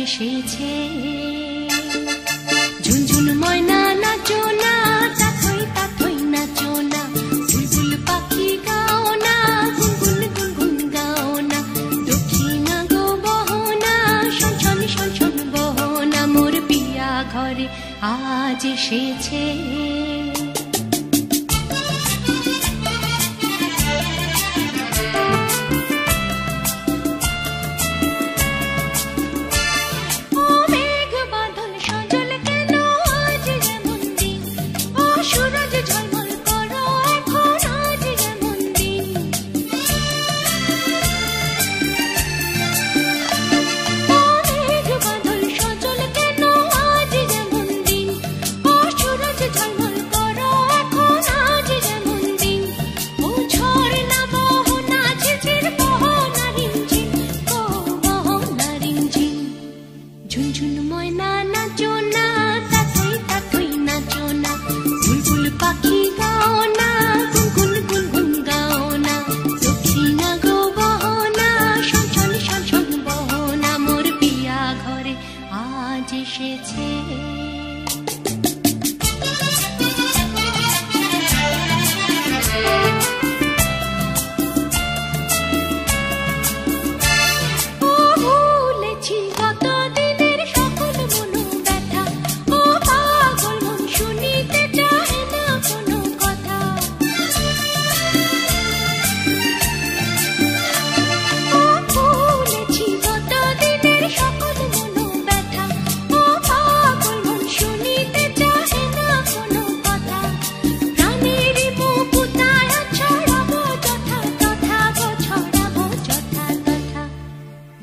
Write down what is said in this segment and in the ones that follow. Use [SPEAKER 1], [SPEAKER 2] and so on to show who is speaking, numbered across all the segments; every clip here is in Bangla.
[SPEAKER 1] এসেছে। ঝুনঝুন ময়না নাচো না, তাথই তাথই নাচো না, বুলবুল পাখি গাও না, গুনগুন গুনগুন গাও না, দক্ষিণা গো বহনা, শনশন শনশন বহনা, মোর পিয়া ঘরে আজ এসেছে। ঝুনঝুন ময়না নাচো না, তাথই তাথই নাচো না, বুলবুল পাখি গাও না, গুনগুন গুনগুন গাও না, দক্ষিণা গো বহনা, শনশন শনশন বহনা, মোর পিয়া ঘরে আজ এসেছে।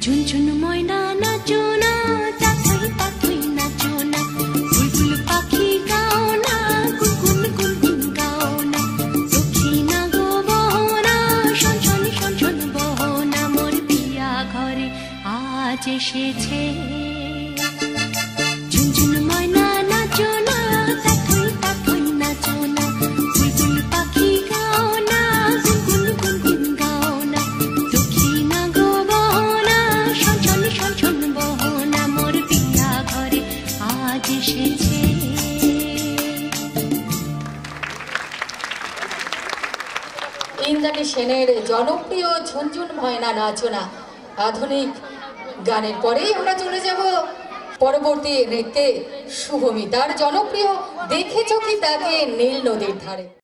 [SPEAKER 1] ঝুনঝুন ময়না নাচো না, তাথই তাথই নাচো না, বুলবুল পাখি গাও না, গুনগুন গুনগুন গাও না, দক্ষিণা গো বহনা, শনশন শনশন বহনা, মোর পিয়া ঘরে আজ এসেছে। ঝুনঝুন ময়না নাচো না, তাথই তাথই নাচো না, বুলবুল পাখি গাও না, গুনগুন গুনগুন গাও না, দক্ষিণা গো বহনা, শনশন শনশন বহনা, মোর পিয়া ঘরে আজ এসেছে।
[SPEAKER 2] ইন্দ্রাণী সেনের জনপ্রিয় ঝুনঝুন ময়না নাচো না আধুনিক গানের পরেই আমরা চলে যাব পরবর্তী নৃত্যে শুভমিতার জনপ্রিয় দেখেছো কি তাকে নীল নদীর ধারে।